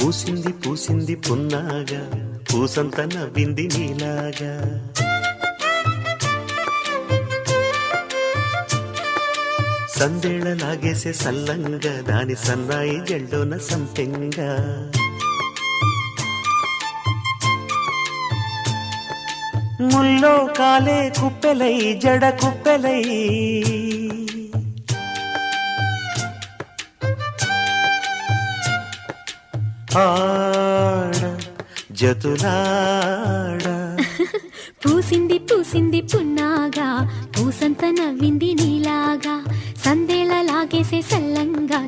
పూసింది పూసింది పున్నాగా పూసంత నవ్వింది నీలాగా సందేళ లాగేసే సల్లంగా దాని సన్నాయి జల్లోన సంపెంగా ముల్లో కాలే కుప్పెలై జడ కుప్పెలై ఆడ జతులాడ పూసింది పూసింది పున్నాగా పూసంత నవ్వింది నీలాగా సందేళ లాగేసే సల్లంగా